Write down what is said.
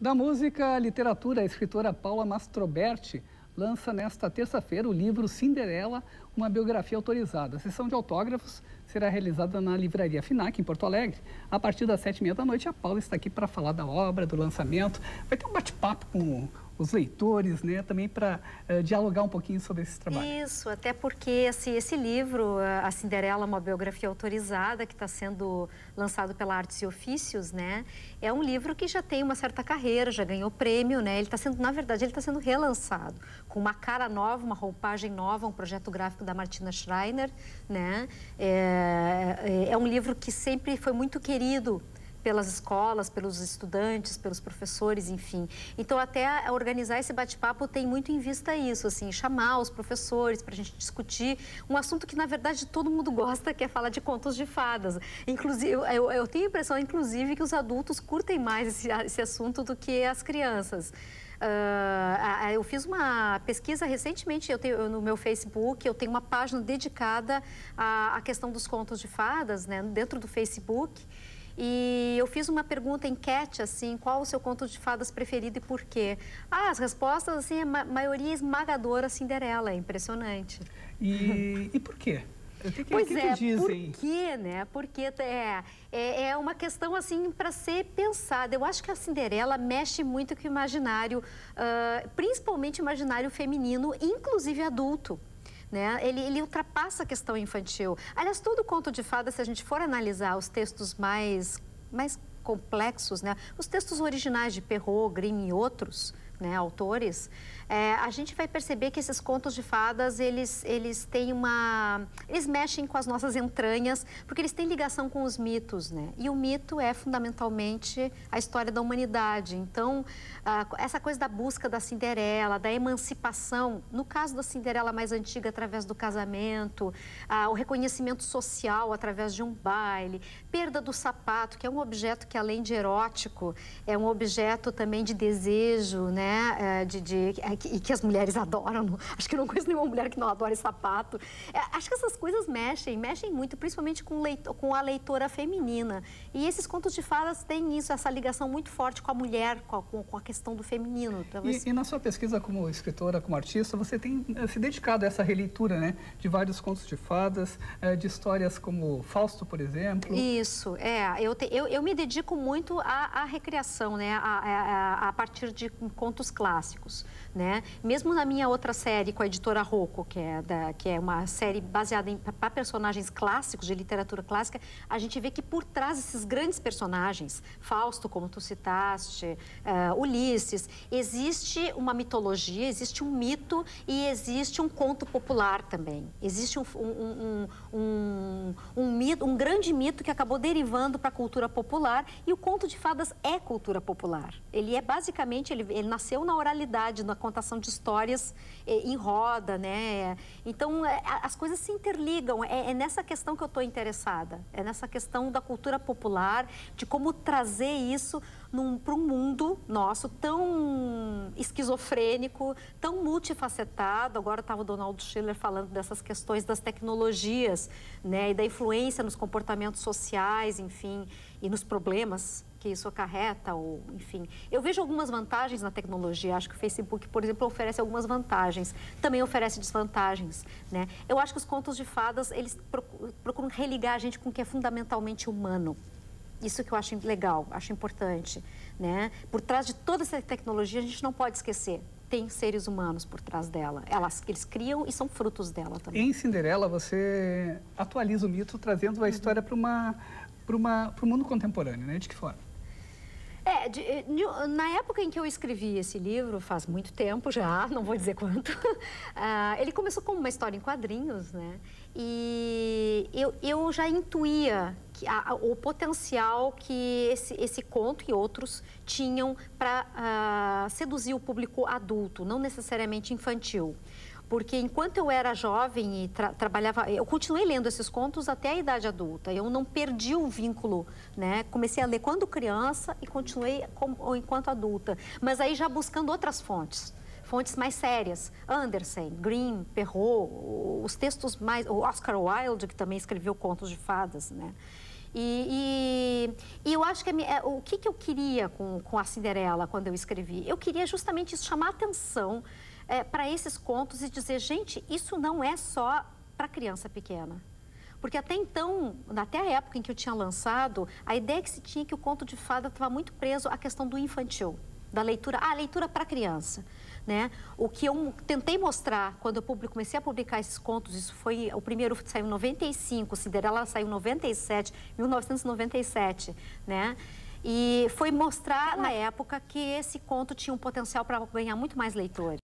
Da música à literatura, a escritora Paula Mastroberti lança nesta terça-feira o livro Cinderela, uma biografia autorizada. A sessão de autógrafos será realizada na Livraria Finac, em Porto Alegre. A partir das 7h30 a Paula está aqui para falar da obra, do lançamento. Vai ter um bate-papo com os leitores, né? Também para dialogar um pouquinho sobre esse trabalho. Isso, até porque esse livro, A Cinderela, uma biografia autorizada, que está sendo lançado pela Artes e Ofícios, né? É um livro que já tem uma certa carreira, já ganhou prêmio, né? Ele está sendo, na verdade, ele está sendo relançado, com uma cara nova, uma roupagem nova, um projeto gráfico da Martina Schreiner, né? É um livro que sempre foi muito querido pelas escolas, pelos estudantes, pelos professores, enfim. Então, até organizar esse bate-papo tem muito em vista isso, assim, chamar os professores para a gente discutir um assunto que, na verdade, todo mundo gosta, que é falar de contos de fadas. Inclusive, eu tenho a impressão, inclusive, que os adultos curtem mais esse assunto do que as crianças. Eu fiz uma pesquisa recentemente, no meu Facebook, eu tenho uma página dedicada à questão dos contos de fadas, né, dentro do Facebook. E eu fiz uma pergunta, enquete, assim, qual o seu conto de fadas preferido e por quê? As respostas, assim, a maioria esmagadora, Cinderela, é impressionante. E por quê? Pois é, por quê, né? Porque é uma questão, assim, para ser pensada. Eu acho que a Cinderela mexe muito com o imaginário, principalmente o imaginário feminino, inclusive adulto. Né? Ele ultrapassa a questão infantil. Aliás, todo conto de fadas, se a gente for analisar os textos mais complexos, né? Os textos originais de Perrault, Grimm e outros, né, autores, a gente vai perceber que esses contos de fadas, eles mexem com as nossas entranhas, porque eles têm ligação com os mitos, né? E o mito é fundamentalmente a história da humanidade. Então, essa coisa da busca da Cinderela, da emancipação, no caso da Cinderela mais antiga, através do casamento, o reconhecimento social através de um baile, perda do sapato, que é um objeto que, além de erótico, é um objeto também de desejo, né? E que as mulheres adoram. Acho que eu não conheço nenhuma mulher que não adore sapato. Acho que essas coisas mexem muito, principalmente com a leitora feminina. E esses contos de fadas têm isso, essa ligação muito forte com a mulher, com a questão do feminino. E na sua pesquisa como escritora, como artista, você tem se dedicado a essa releitura, né? De vários contos de fadas, de histórias como Fausto, por exemplo. Isso, eu me dedico muito à recriação, né? A partir de contos clássicos, né? Mesmo na minha outra série com a editora Rocco, que é uma série baseada para personagens clássicos, de literatura clássica, a gente vê que por trás desses grandes personagens, Fausto, como tu citaste, Ulisses, existe uma mitologia, existe um mito e existe um conto popular também. Existe um grande mito que acabou derivando para a cultura popular, e o conto de fadas é cultura popular. Ele é basicamente, ele nasceu na oralidade, na contação de histórias em roda, né? Então, as coisas se interligam. É nessa questão que eu estou interessada. É nessa questão da cultura popular, de como trazer isso para um mundo nosso tão esquizofrênico, tão multifacetado. Agora estava o Donald Schiller falando dessas questões das tecnologias, né? E da influência nos comportamentos sociais, enfim, e nos problemas que isso acarreta, ou, enfim. Eu vejo algumas vantagens na tecnologia. Acho que o Facebook, por exemplo, oferece algumas vantagens. Também oferece desvantagens, né? Eu acho que os contos de fadas, eles procuram religar a gente com o que é fundamentalmente humano. Isso que eu acho legal, acho importante, né? Por trás de toda essa tecnologia, a gente não pode esquecer. Tem seres humanos por trás dela. Eles criam e são frutos dela também. Em Cinderela, você atualiza o mito, trazendo a história para o mundo contemporâneo, né? De que forma? Na época em que eu escrevi esse livro, faz muito tempo já, não vou dizer quanto, ele começou como uma história em quadrinhos, né? E eu já intuía o potencial que esse conto e outros tinham para seduzir o público adulto, não necessariamente infantil. Porque enquanto eu era jovem e trabalhava, eu continuei lendo esses contos até a idade adulta. Eu não perdi o vínculo, né? Comecei a ler quando criança e continuei enquanto adulta. Mas aí já buscando outras fontes mais sérias. Andersen, Grimm, Perrault, os textos mais... O Oscar Wilde, que também escreveu contos de fadas, né? E eu acho que o que eu queria com a Cinderela quando eu escrevi? Eu queria justamente isso, chamar a atenção para esses contos e dizer, gente, isso não é só para criança pequena. Porque até então, até a época em que eu tinha lançado, a ideia que se tinha é que o conto de fada estava muito preso à questão do infantil, da leitura, leitura para criança, né? O que eu tentei mostrar quando eu comecei a publicar esses contos, isso foi, o primeiro saiu em 95, Cinderela saiu em 1997, né? E foi mostrar na época que esse conto tinha um potencial para ganhar muito mais leitores.